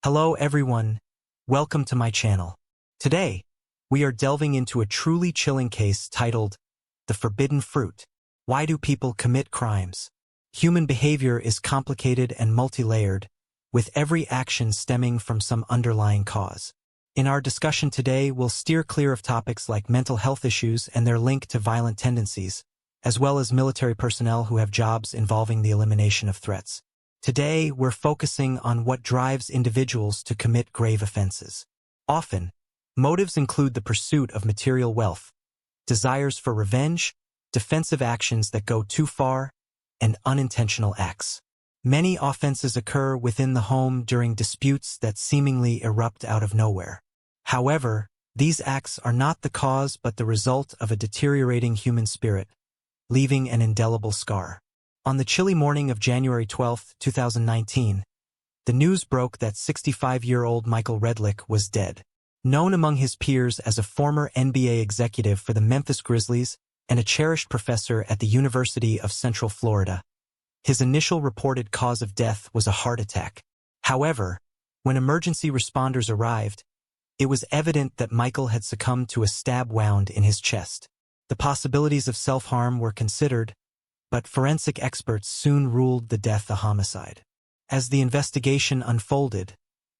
Hello everyone, welcome to my channel. Today, we are delving into a truly chilling case titled, The Forbidden Fruit. Why do people commit crimes? Human behavior is complicated and multi-layered, with every action stemming from some underlying cause. In our discussion today, we'll steer clear of topics like mental health issues and their link to violent tendencies, as well as military personnel who have jobs involving the elimination of threats. Today, we're focusing on what drives individuals to commit grave offenses. Often, motives include the pursuit of material wealth, desires for revenge, defensive actions that go too far, and unintentional acts. Many offenses occur within the home during disputes that seemingly erupt out of nowhere. However, these acts are not the cause but the result of a deteriorating human spirit, leaving an indelible scar. On the chilly morning of January 12, 2019, the news broke that 65-year-old Michael Redlick was dead. Known among his peers as a former NBA executive for the Memphis Grizzlies and a cherished professor at the University of Central Florida, his initial reported cause of death was a heart attack. However, when emergency responders arrived, it was evident that Michael had succumbed to a stab wound in his chest. The possibilities of self-harm were considered, but forensic experts soon ruled the death a homicide. As the investigation unfolded,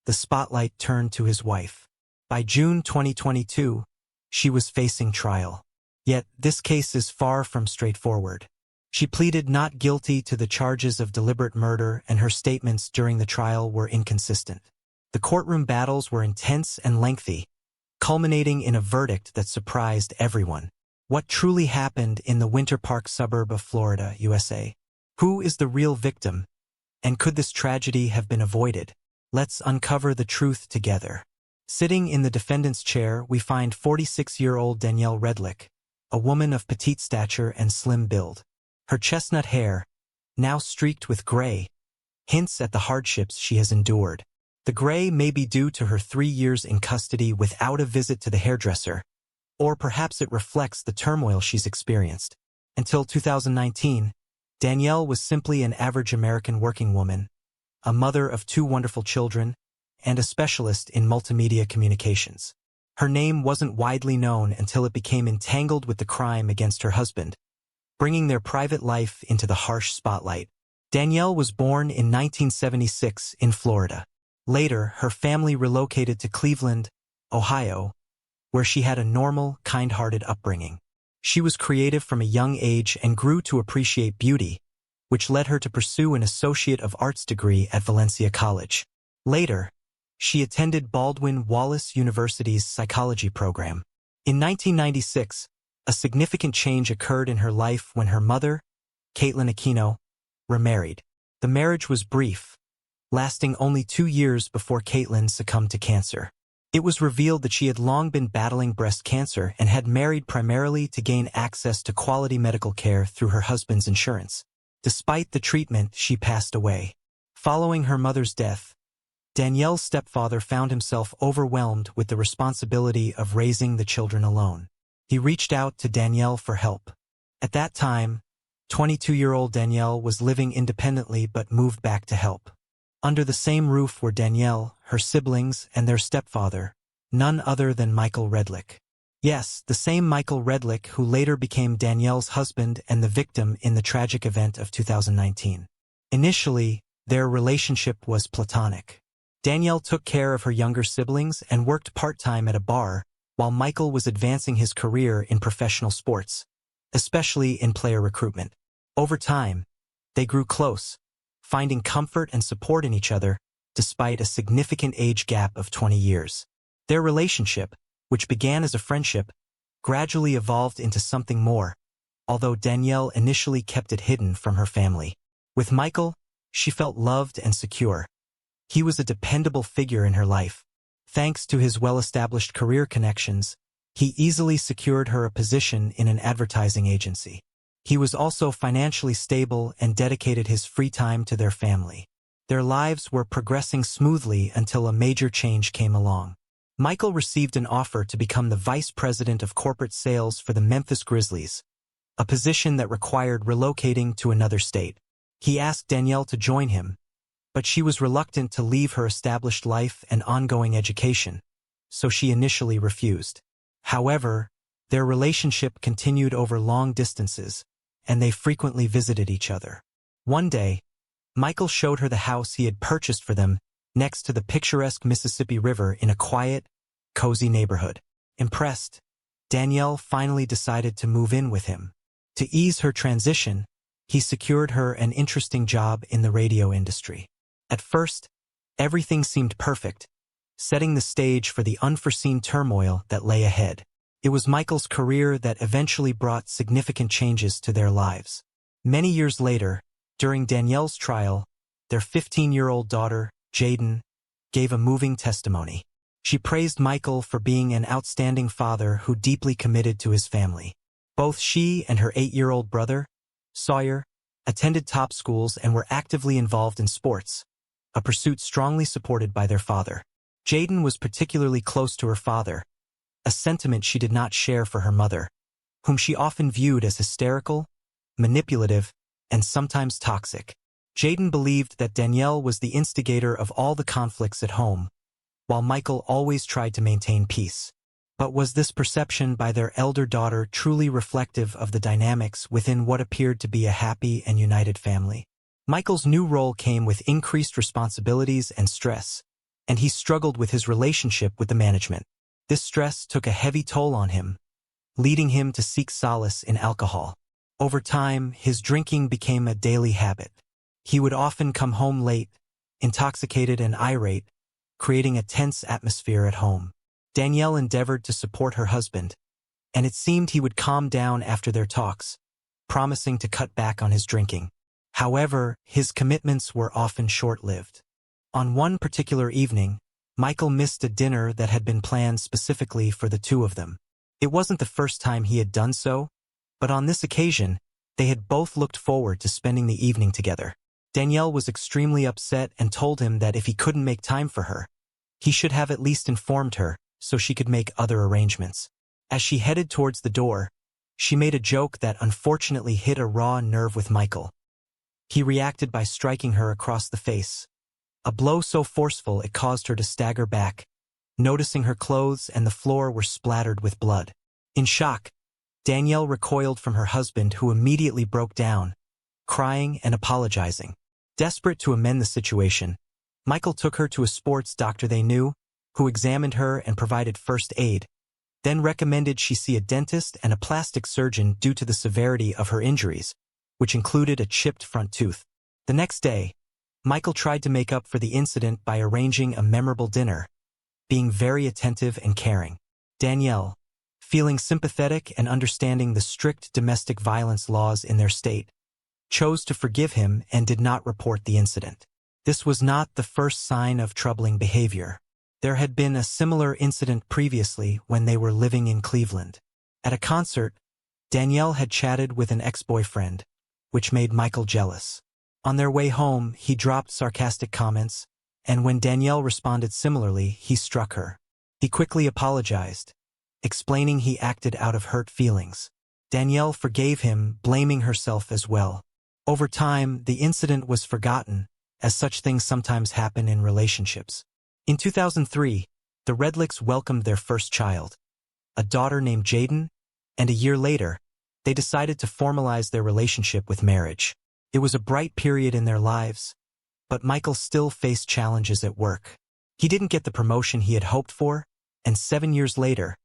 the spotlight turned to his wife. By June 2022, she was facing trial. Yet, this case is far from straightforward. She pleaded not guilty to the charges of deliberate murder, and her statements during the trial were inconsistent. The courtroom battles were intense and lengthy, culminating in a verdict that surprised everyone. What truly happened in the Winter Park suburb of Florida, USA? Who is the real victim? And could this tragedy have been avoided? Let's uncover the truth together. Sitting in the defendant's chair, we find 46-year-old Danielle Redlick, a woman of petite stature and slim build. Her chestnut hair, now streaked with gray, hints at the hardships she has endured. The gray may be due to her 3 years in custody without a visit to the hairdresser, or perhaps it reflects the turmoil she's experienced. Until 2019, Danielle was simply an average American working woman, a mother of 2 wonderful children, and a specialist in multimedia communications. Her name wasn't widely known until it became entangled with the crime against her husband, bringing their private life into the harsh spotlight. Danielle was born in 1976 in Florida. Later, her family relocated to Cleveland, Ohio, where she had a normal, kind-hearted upbringing. She was creative from a young age and grew to appreciate beauty, which led her to pursue an Associate of Arts degree at Valencia College. Later, she attended Baldwin Wallace University's psychology program. In 1996, a significant change occurred in her life when her mother, Caitlin Aquino, remarried. The marriage was brief, lasting only 2 years before Caitlin succumbed to cancer. It was revealed that she had long been battling breast cancer and had married primarily to gain access to quality medical care through her husband's insurance. Despite the treatment, she passed away. Following her mother's death, Danielle's stepfather found himself overwhelmed with the responsibility of raising the children alone. He reached out to Danielle for help. At that time, 22-year-old Danielle was living independently but moved back to help. Under the same roof were Danielle, her siblings, and their stepfather, none other than Michael Redlick. Yes, the same Michael Redlick who later became Danielle's husband and the victim in the tragic event of 2019. Initially, their relationship was platonic. Danielle took care of her younger siblings and worked part-time at a bar, while Michael was advancing his career in professional sports, especially in player recruitment. Over time, they grew close, finding comfort and support in each other, despite a significant age gap of 20 years. Their relationship, which began as a friendship, gradually evolved into something more, although Danielle initially kept it hidden from her family. With Michael, she felt loved and secure. He was a dependable figure in her life. Thanks to his well-established career connections, he easily secured her a position in an advertising agency. He was also financially stable and dedicated his free time to their family. Their lives were progressing smoothly until a major change came along. Michael received an offer to become the vice president of corporate sales for the Memphis Grizzlies, a position that required relocating to another state. He asked Danielle to join him, but she was reluctant to leave her established life and ongoing education, so she initially refused. However, their relationship continued over long distances, and they frequently visited each other. One day, Michael showed her the house he had purchased for them next to the picturesque Mississippi River in a quiet, cozy neighborhood. Impressed, Danielle finally decided to move in with him. To ease her transition, he secured her an interesting job in the radio industry. At first, everything seemed perfect, setting the stage for the unforeseen turmoil that lay ahead. It was Michael's career that eventually brought significant changes to their lives. Many years later, during Danielle's trial, their 15-year-old daughter, Jaden, gave a moving testimony. She praised Michael for being an outstanding father who deeply committed to his family. Both she and her 8-year-old brother, Sawyer, attended top schools and were actively involved in sports, a pursuit strongly supported by their father. Jaden was particularly close to her father, a sentiment she did not share for her mother, whom she often viewed as hysterical, manipulative, and sometimes toxic. Jaden believed that Danielle was the instigator of all the conflicts at home, while Michael always tried to maintain peace. But was this perception by their elder daughter truly reflective of the dynamics within what appeared to be a happy and united family? Michael's new role came with increased responsibilities and stress, and he struggled with his relationship with the management. This stress took a heavy toll on him, leading him to seek solace in alcohol. Over time, his drinking became a daily habit. He would often come home late, intoxicated and irate, creating a tense atmosphere at home. Danielle endeavored to support her husband, and it seemed he would calm down after their talks, promising to cut back on his drinking. However, his commitments were often short-lived. On one particular evening, Michael missed a dinner that had been planned specifically for the two of them. It wasn't the first time he had done so, but on this occasion, they had both looked forward to spending the evening together. Danielle was extremely upset and told him that if he couldn't make time for her, he should have at least informed her so she could make other arrangements. As she headed towards the door, she made a joke that unfortunately hit a raw nerve with Michael. He reacted by striking her across the face, a blow so forceful it caused her to stagger back, noticing her clothes and the floor were splattered with blood. In shock, Danielle recoiled from her husband, who immediately broke down, crying and apologizing. Desperate to amend the situation, Michael took her to a sports doctor they knew, who examined her and provided first aid, then recommended she see a dentist and a plastic surgeon due to the severity of her injuries, which included a chipped front tooth. The next day, Michael tried to make up for the incident by arranging a memorable dinner, being very attentive and caring. Danielle, feeling sympathetic and understanding the strict domestic violence laws in their state, chose to forgive him and did not report the incident. This was not the first sign of troubling behavior. There had been a similar incident previously when they were living in Cleveland. At a concert, Danielle had chatted with an ex-boyfriend, which made Michael jealous. On their way home, he dropped sarcastic comments, and when Danielle responded similarly, he struck her. He quickly apologized, explaining he acted out of hurt feelings. Danielle forgave him, blaming herself as well. Over time, the incident was forgotten, as such things sometimes happen in relationships. In 2003, the Redlicks welcomed their first child, a daughter named Jaden, and a year later, they decided to formalize their relationship with marriage. It was a bright period in their lives, but Michael still faced challenges at work. He didn't get the promotion he had hoped for, and 7 years later,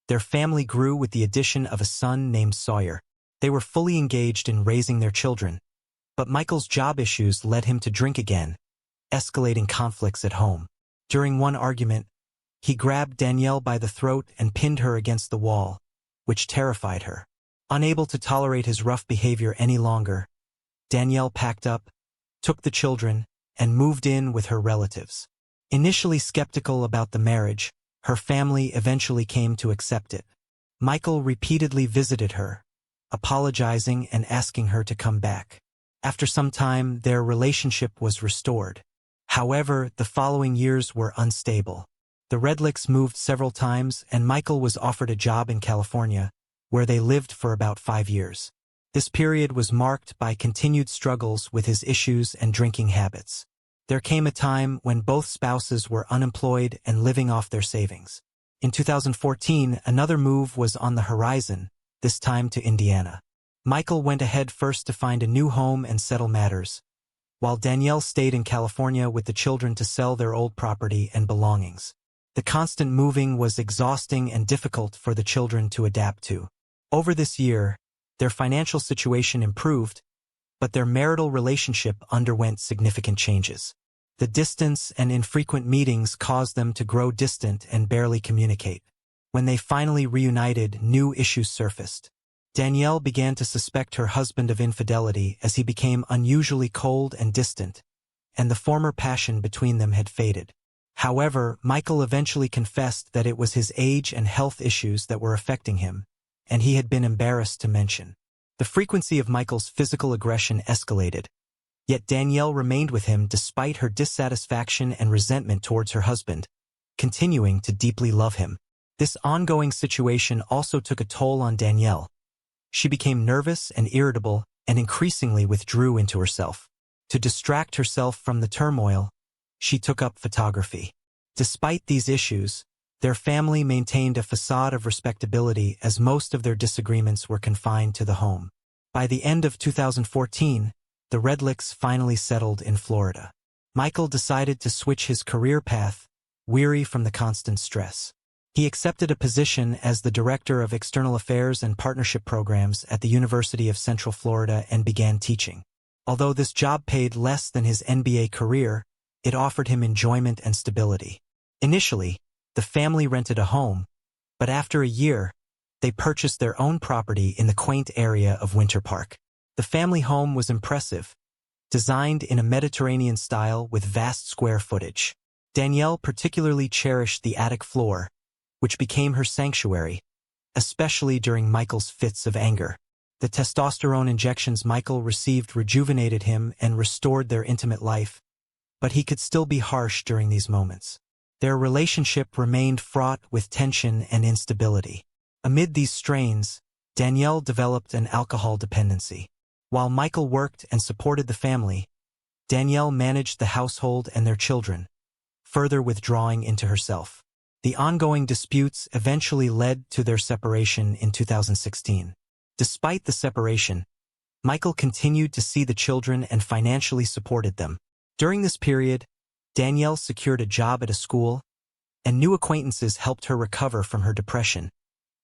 their family grew with the addition of a son named Sawyer. They were fully engaged in raising their children, but Michael's job issues led him to drink again, escalating conflicts at home. During one argument, he grabbed Danielle by the throat and pinned her against the wall, which terrified her. Unable to tolerate his rough behavior any longer, Danielle packed up, took the children, and moved in with her relatives. Initially skeptical about the marriage, her family eventually came to accept it. Michael repeatedly visited her, apologizing and asking her to come back. After some time, their relationship was restored. However, the following years were unstable. The Redlicks moved several times, and Michael was offered a job in California, where they lived for about 5 years. This period was marked by continued struggles with his issues and drinking habits. There came a time when both spouses were unemployed and living off their savings. In 2014, another move was on the horizon, this time to Indiana. Michael went ahead first to find a new home and settle matters, while Danielle stayed in California with the children to sell their old property and belongings. The constant moving was exhausting and difficult for the children to adapt to. Over this year, their financial situation improved, but their marital relationship underwent significant changes. The distance and infrequent meetings caused them to grow distant and barely communicate. When they finally reunited, new issues surfaced. Danielle began to suspect her husband of infidelity as he became unusually cold and distant, and the former passion between them had faded. However, Michael eventually confessed that it was his age and health issues that were affecting him, and he had been embarrassed to mention. The frequency of Michael's physical aggression escalated, yet Danielle remained with him despite her dissatisfaction and resentment towards her husband, continuing to deeply love him. This ongoing situation also took a toll on Danielle. She became nervous and irritable and increasingly withdrew into herself. To distract herself from the turmoil, she took up photography. Despite these issues, their family maintained a facade of respectability as most of their disagreements were confined to the home. By the end of 2014, the Redlicks finally settled in Florida. Michael decided to switch his career path, weary from the constant stress. He accepted a position as the Director of External Affairs and Partnership Programs at the University of Central Florida and began teaching. Although this job paid less than his NBA career, it offered him enjoyment and stability. Initially, the family rented a home, but after a year, they purchased their own property in the quaint area of Winter Park. The family home was impressive, designed in a Mediterranean style with vast square footage. Danielle particularly cherished the attic floor, which became her sanctuary, especially during Michael's fits of anger. The testosterone injections Michael received rejuvenated him and restored their intimate life, but he could still be harsh during these moments. Their relationship remained fraught with tension and instability. Amid these strains, Danielle developed an alcohol dependency. While Michael worked and supported the family, Danielle managed the household and their children, further withdrawing into herself. The ongoing disputes eventually led to their separation in 2016. Despite the separation, Michael continued to see the children and financially supported them. During this period, Danielle secured a job at a school, and new acquaintances helped her recover from her depression,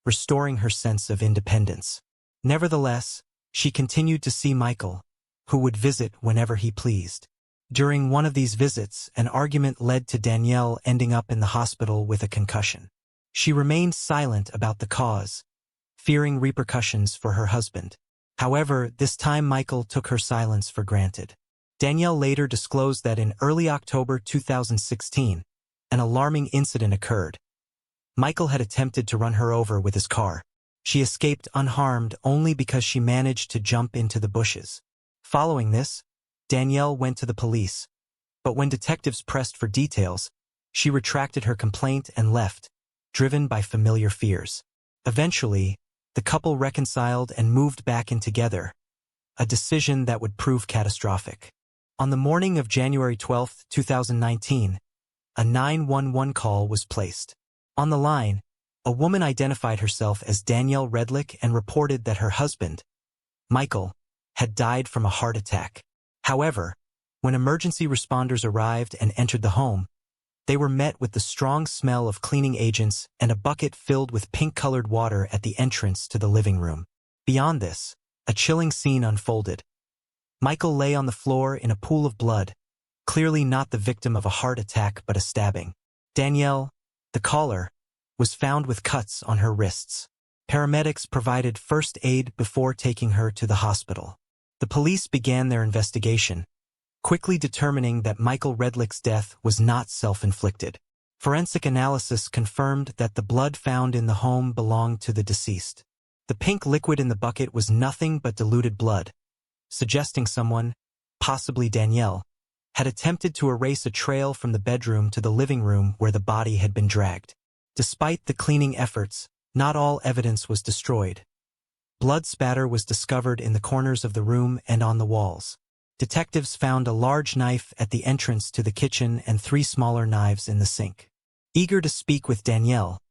restoring her sense of independence. Nevertheless, she continued to see Michael, who would visit whenever he pleased. During one of these visits, an argument led to Danielle ending up in the hospital with a concussion. She remained silent about the cause, fearing repercussions for her husband. However, this time Michael took her silence for granted. Danielle later disclosed that in early October 2016, an alarming incident occurred. Michael had attempted to run her over with his car. She escaped unharmed only because she managed to jump into the bushes. Following this, Danielle went to the police, but when detectives pressed for details, she retracted her complaint and left, driven by familiar fears. Eventually, the couple reconciled and moved back in together, a decision that would prove catastrophic. On the morning of January 12, 2019, a 911 call was placed. On the line, a woman identified herself as Danielle Redlick and reported that her husband, Michael, had died from a heart attack. However, when emergency responders arrived and entered the home, they were met with the strong smell of cleaning agents and a bucket filled with pink-colored water at the entrance to the living room. Beyond this, a chilling scene unfolded. Michael lay on the floor in a pool of blood, clearly not the victim of a heart attack but a stabbing. Danielle, the caller, was found with cuts on her wrists. Paramedics provided first aid before taking her to the hospital. The police began their investigation, quickly determining that Michael Redlick's death was not self-inflicted. Forensic analysis confirmed that the blood found in the home belonged to the deceased. The pink liquid in the bucket was nothing but diluted blood, suggesting someone, possibly Danielle, had attempted to erase a trail from the bedroom to the living room where the body had been dragged. Despite the cleaning efforts, not all evidence was destroyed. Blood spatter was discovered in the corners of the room and on the walls. Detectives found a large knife at the entrance to the kitchen and 3 smaller knives in the sink. Eager to speak with Danielle,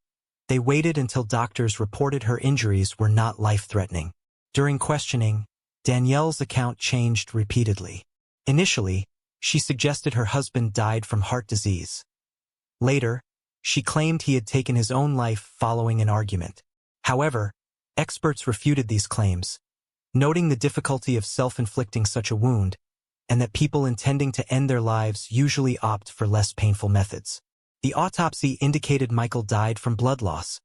they waited until doctors reported her injuries were not life-threatening. During questioning, Danielle's account changed repeatedly. Initially, she suggested her husband died from heart disease. Later, she claimed he had taken his own life following an argument. However, experts refuted these claims, noting the difficulty of self-inflicting such a wound, and that people intending to end their lives usually opt for less painful methods. The autopsy indicated Michael died from blood loss,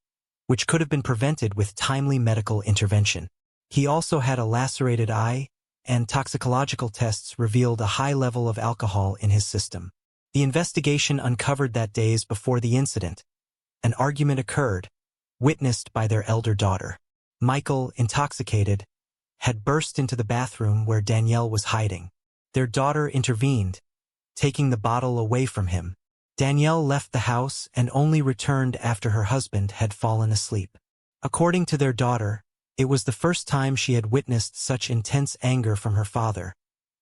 which could have been prevented with timely medical intervention. He also had a lacerated eye, and toxicological tests revealed a high level of alcohol in his system. The investigation uncovered that days before the incident, an argument occurred, witnessed by their elder daughter. Michael, intoxicated, had burst into the bathroom where Danielle was hiding. Their daughter intervened, taking the bottle away from him. Danielle left the house and only returned after her husband had fallen asleep. According to their daughter, it was the first time she had witnessed such intense anger from her father,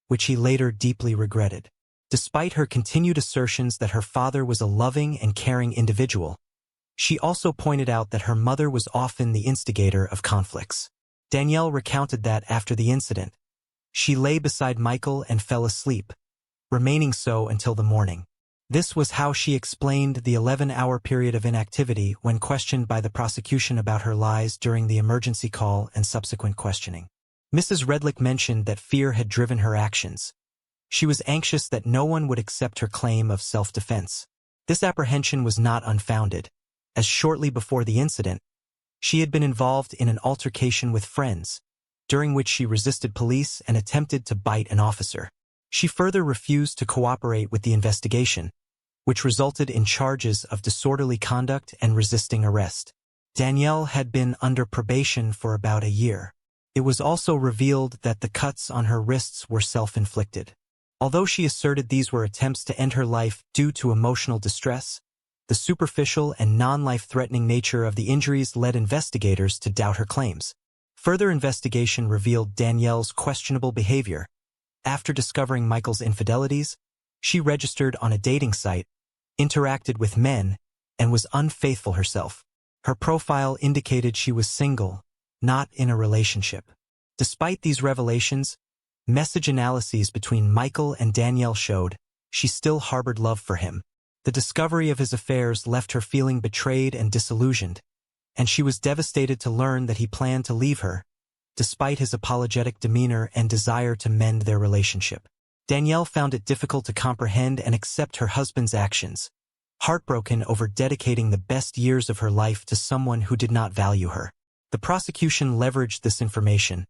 which he later deeply regretted. Despite her continued assertions that her father was a loving and caring individual, she also pointed out that her mother was often the instigator of conflicts. Danielle recounted that after the incident, she lay beside Michael and fell asleep, remaining so until the morning. This was how she explained the 11-hour period of inactivity when questioned by the prosecution about her lies during the emergency call and subsequent questioning. Mrs. Redlick mentioned that fear had driven her actions. She was anxious that no one would accept her claim of self-defense. This apprehension was not unfounded, as shortly before the incident, she had been involved in an altercation with friends, during which she resisted police and attempted to bite an officer. She further refused to cooperate with the investigation, which resulted in charges of disorderly conduct and resisting arrest. Danielle had been under probation for about a year. It was also revealed that the cuts on her wrists were self-inflicted. Although she asserted these were attempts to end her life due to emotional distress, the superficial and non-life-threatening nature of the injuries led investigators to doubt her claims. Further investigation revealed Danielle's questionable behavior. After discovering Michael's infidelities, she registered on a dating site, interacted with men, and was unfaithful herself. Her profile indicated she was single, not in a relationship. Despite these revelations, message analyses between Michael and Danielle showed she still harbored love for him. The discovery of his affairs left her feeling betrayed and disillusioned, and she was devastated to learn that he planned to leave her, despite his apologetic demeanor and desire to mend their relationship. Danielle found it difficult to comprehend and accept her husband's actions, heartbroken over dedicating the best years of her life to someone who did not value her. The prosecution leveraged this information,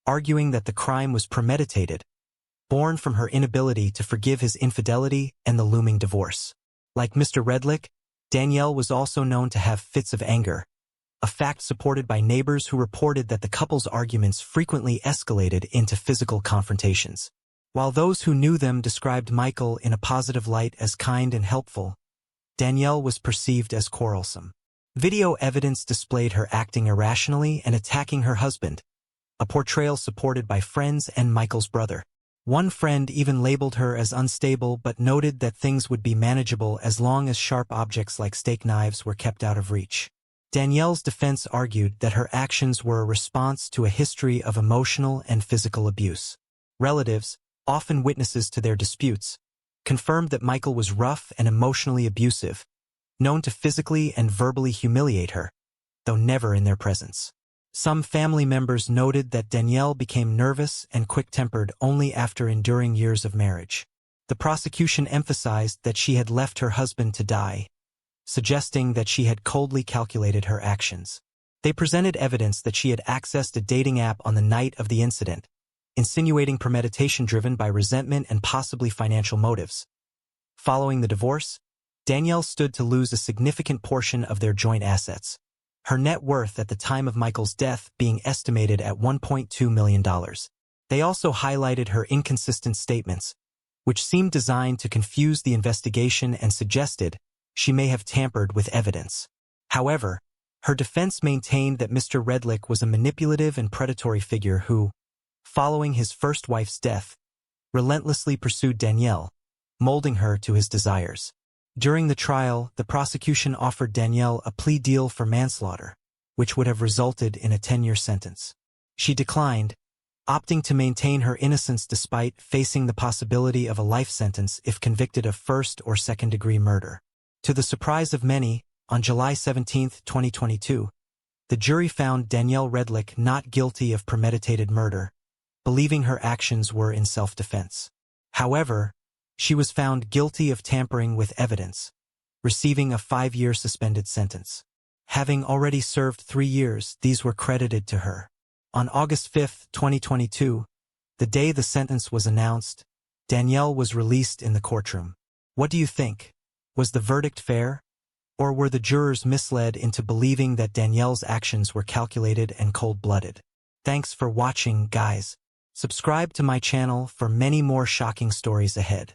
arguing that the crime was premeditated, born from her inability to forgive his infidelity and the looming divorce. Like Mr. Redlick, Danielle was also known to have fits of anger, a fact supported by neighbors who reported that the couple's arguments frequently escalated into physical confrontations. While those who knew them described Michael in a positive light as kind and helpful, Danielle was perceived as quarrelsome. Video evidence displayed her acting irrationally and attacking her husband, a portrayal supported by friends and Michael's brother. One friend even labeled her as unstable but noted that things would be manageable as long as sharp objects like steak knives were kept out of reach. Danielle's defense argued that her actions were a response to a history of emotional and physical abuse. Relatives, often witnesses to their disputes, confirmed that Michael was rough and emotionally abusive, known to physically and verbally humiliate her, though never in their presence. Some family members noted that Danielle became nervous and quick-tempered only after enduring years of marriage. The prosecution emphasized that she had left her husband to die, suggesting that she had coldly calculated her actions. They presented evidence that she had accessed a dating app on the night of the incident, insinuating premeditation driven by resentment and possibly financial motives. Following the divorce, Danielle stood to lose a significant portion of their joint assets, her net worth at the time of Michael's death being estimated at $1.2 million. They also highlighted her inconsistent statements, which seemed designed to confuse the investigation and suggested she may have tampered with evidence. However, her defense maintained that Mr. Redlick was a manipulative and predatory figure who, following his first wife's death, relentlessly pursued Danielle, molding her to his desires. During the trial, the prosecution offered Danielle a plea deal for manslaughter, which would have resulted in a 10-year sentence. She declined, opting to maintain her innocence despite facing the possibility of a life sentence if convicted of first- or second-degree murder. To the surprise of many, on July 17, 2022, the jury found Danielle Redlich not guilty of premeditated murder, believing her actions were in self-defense. However, she was found guilty of tampering with evidence, receiving a 5-year suspended sentence. Having already served 3 years, these were credited to her. On August 5, 2022, the day the sentence was announced, Danielle was released in the courtroom. What do you think? Was the verdict fair? Or were the jurors misled into believing that Danielle's actions were calculated and cold-blooded? Thanks for watching, guys. Subscribe to my channel for many more shocking stories ahead.